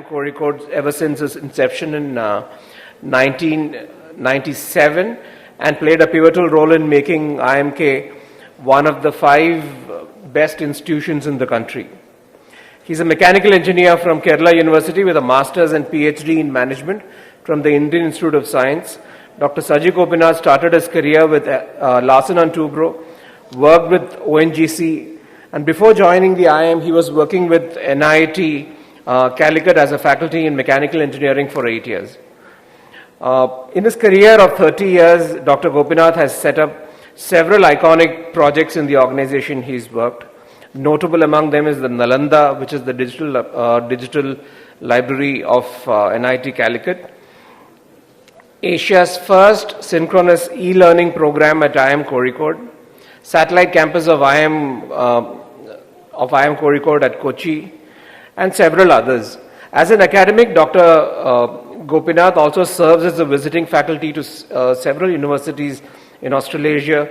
Kozhikode ever since its inception in 1997 and played a pivotal role in making IMK one of the 5 best institutions in the country. He's a mechanical engineer from Kerala University with a master's and PhD in management from the Indian Institute of Science. Dr. Saji Gopinath started his career with Larsen & Toubro, worked with ONGC, and before joining the IIM, he was working with NIT Calicut as a faculty in mechanical engineering for 8 years. In his career of 30 years, Dr. Gopinath has set up several iconic projects in the organization he's worked. Notable among them is the Nalanda, which is the digital library of NIT Calicut. Asia's first synchronous e-learning program at IIM Kozhikode. Satellite campus of IIM Kozhikode at Kochi, and several others. As an academic, Dr. Gopinath also serves as a visiting faculty to several universities in Australasia,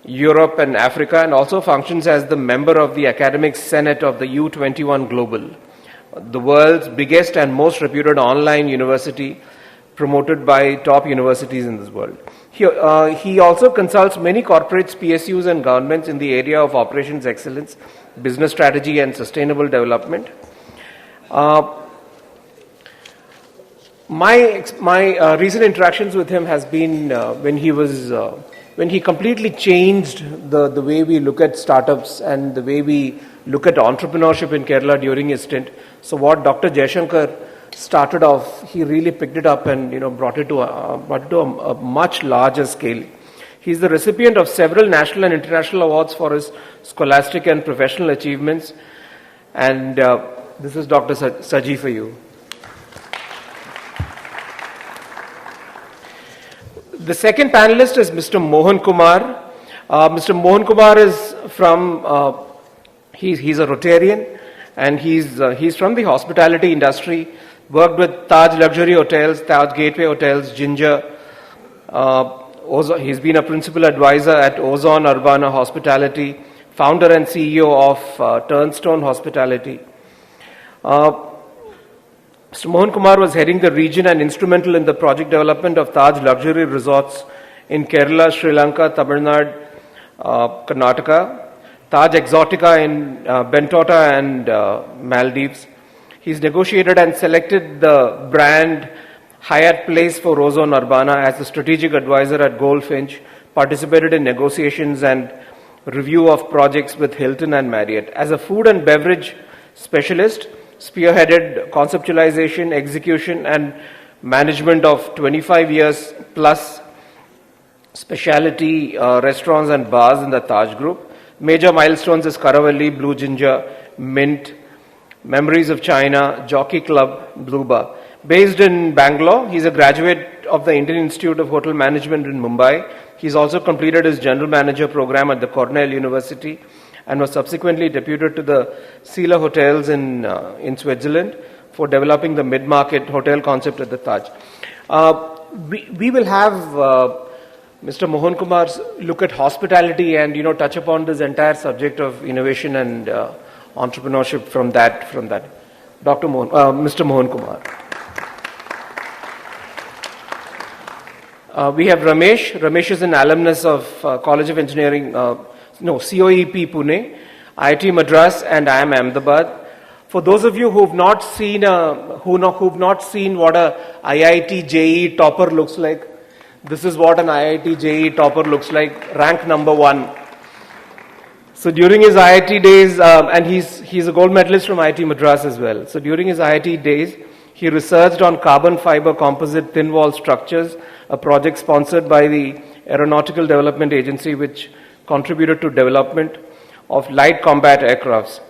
Europe and Africa, and also functions as the member of the Academic Senate of the U21 Global, the world's biggest and most reputed online university promoted by top universities in this world. He also consults many corporates, PSUs and governments in the area of operations excellence, business strategy and sustainable development. My recent interactions with him has been when he completely changed the way we look at startups and the way we look at entrepreneurship in Kerala during his stint. So what Dr. Jaishankar started off, he really picked it up and brought it to a much larger scale. He's the recipient of several national and international awards for his scholastic and professional achievements. And this is Dr. Saji for you. The second panelist is Mr. Mohankumar. Mr. Mohankumar is from, he's a Rotarian, and he's from the hospitality industry, worked with Taj Luxury Hotels, Taj Gateway Hotels, Ginger. He's been a principal advisor at Ozone Urbana Hospitality, founder and CEO of Turnstone Hospitality. Mr. Mohankumar was heading the region and instrumental in the project development of Taj Luxury Resorts in Kerala, Sri Lanka, Tamil Nadu, Karnataka, Taj Exotica in Bentota and Maldives. He's negotiated and selected the brand Hyatt Place for Ozone Urbana as a strategic advisor at Goldfinch, participated in negotiations and review of projects with Hilton and Marriott. As a food and beverage specialist, spearheaded conceptualization, execution and management of 25 years plus specialty restaurants and bars in the Taj Group. Major milestones is Karavalli, Blue Ginger, Mint, Memories of China, Jockey Club, Blue Bar. Based in Bangalore, he's a graduate of the Indian Institute of Hotel Management in Mumbai. He's also completed his general manager program at the Cornell University and was subsequently deputed to the Sela Hotels in Switzerland for developing the mid-market hotel concept at the Taj. We will have Mr. Mohankumar look at hospitality and touch upon this entire subject of innovation and entrepreneurship from that. Mr. Mohankumar. We have Ramesh. Ramesh is an alumnus of College of Engineering, COEP Pune, IIT Madras, and IIM Ahmedabad. For those of you who've not seen what a IIT JEE topper looks like, this is what an IIT JEE topper looks like, rank number 1. So during his IIT days, and he's a gold medalist from IIT Madras as well. So during his IIT days, he researched on carbon fiber composite thin wall structures, a project sponsored by the Aeronautical Development Agency, which contributed to development of light combat aircrafts.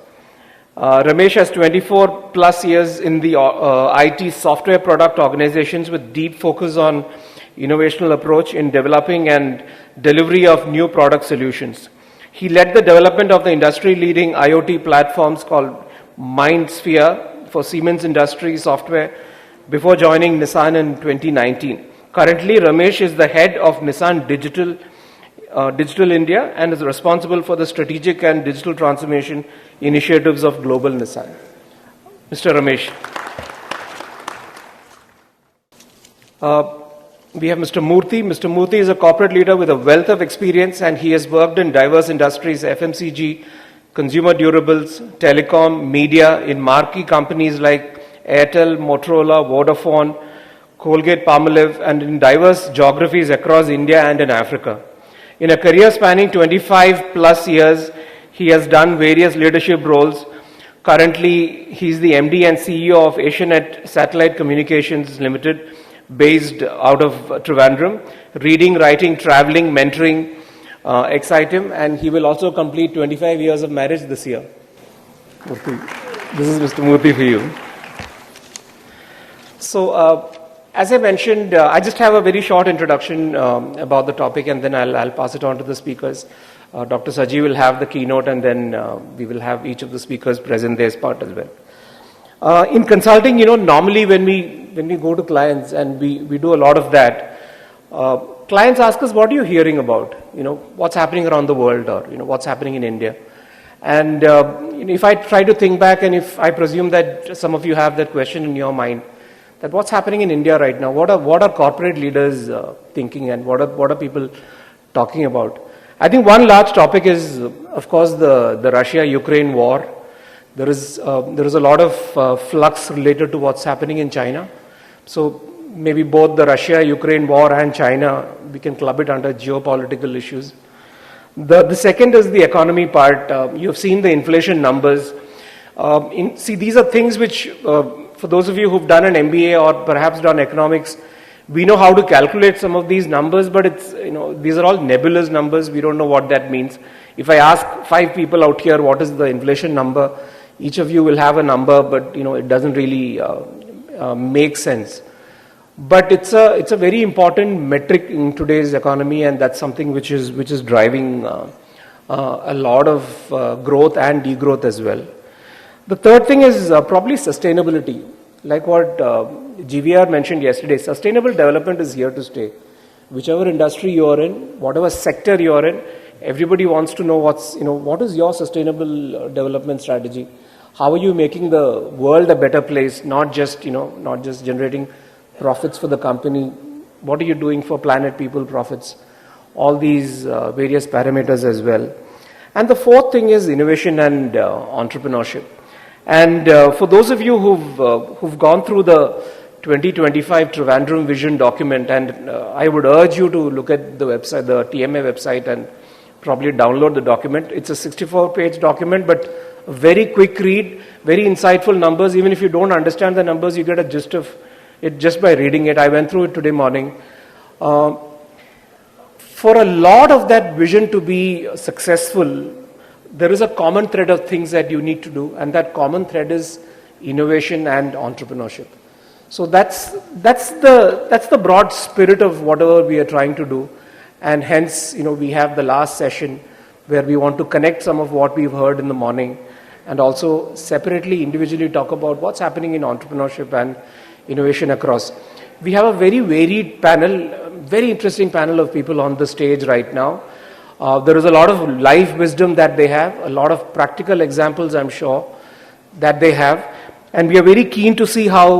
Ramesh has 24 plus years in the IT software product organizations with deep focus on innovational approach in developing and delivery of new product solutions. He led the development of the industry-leading IoT platforms called MindSphere for Siemens Industry Software before joining Nissan in 2019. Currently, Ramesh is the head of Nissan Digital India and is responsible for the strategic and digital transformation initiatives of global Nissan. Mr. Ramesh. We have Mr. Murthy. Mr. Murthy is a corporate leader with a wealth of experience, and he has worked in diverse industries, FMCG, consumer durables, telecom, media, in marquee companies like Airtel, Motorola, Vodafone, Colgate Palmolive, and in diverse geographies across India and in Africa. In a career spanning 25 plus years, he has done various leadership roles. Currently, he's the MD and CEO of Asianet Satellite Communications Limited, based out of Trivandrum. Reading, writing, traveling, mentoring excite him, and he will also complete 25 years of marriage this year. Murthy. This is Mr. Murthy for you. So, as I mentioned, I just have a very short introduction about the topic, and then I'll pass it on to the speakers. Dr. Saji will have the keynote, and then we will have each of the speakers present their part as well. In consulting, normally when we go to clients, and we do a lot of that, clients ask us, what are you hearing about? What's happening around the world, or what's happening in India? And if I try to think back, and if I presume that some of you have that question in your mind, that what's happening in India right now? What are corporate leaders thinking, and what are people talking about? I think one large topic is, of course, the Russia-Ukraine war. There is a lot of flux related to what's happening in China. So maybe both the Russia-Ukraine war and China, we can club it under geopolitical issues. The second is the economy part. You've seen the inflation numbers. These are things which, for those of you who've done an MBA or perhaps done economics, we know how to calculate some of these numbers, but these are all nebulous numbers. We don't know what that means. If I ask 5 people out here, what is the inflation number? Each of you will have a number, but it doesn't really make sense. But it's a very important metric in today's economy, and that's something which is driving a lot of growth and degrowth as well. The third thing is probably sustainability. Like what GVR mentioned yesterday, sustainable development is here to stay. Whichever industry you're in, whatever sector you're in, everybody wants to know what is your sustainable development strategy. How are you making the world a better place, not just generating profits for the company. What are you doing for planet, people, profits? All these various parameters as well. And the fourth thing is innovation and entrepreneurship. And for those of you who've gone through the 2025 Trivandrum Vision document, and I would urge you to look at the website, the TMA website, and probably download the document. It's a 64-page document, but a very quick read, very insightful numbers. Even if you don't understand the numbers, you get a gist of it just by reading it. I went through it today morning. For a lot of that vision to be successful, there is a common thread of things that you need to do, and that common thread is innovation and entrepreneurship. So that's the broad spirit of whatever we are trying to do, and hence we have the last session where we want to connect some of what we've heard in the morning, and also separately, individually talk about what's happening in entrepreneurship and innovation across. We have a very varied panel, very interesting panel of people on the stage right now. There is a lot of life wisdom that they have, a lot of practical examples, I'm sure, that they have. And we are very keen to see how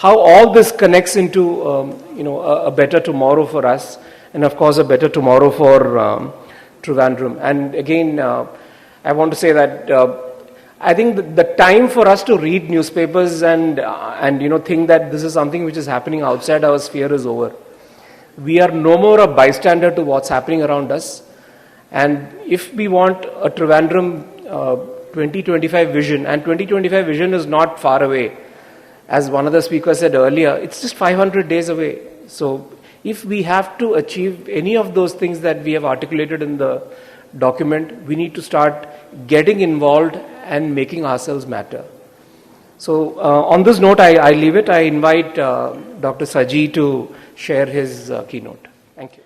all this connects into a better tomorrow for us, and of course a better tomorrow for Trivandrum. And again, I want to say that I think the time for us to read newspapers and think that this is something which is happening outside our sphere is over. We are no more a bystander to what's happening around us. And if we want a Trivandrum 2025 vision, and 2025 vision is not far away, as one of the speakers said earlier, it's just 500 days away. So if we have to achieve any of those things that we have articulated in the document, we need to start getting involved and making ourselves matter. So on this note, I leave it. I invite Dr. Saji to share his keynote. Thank you.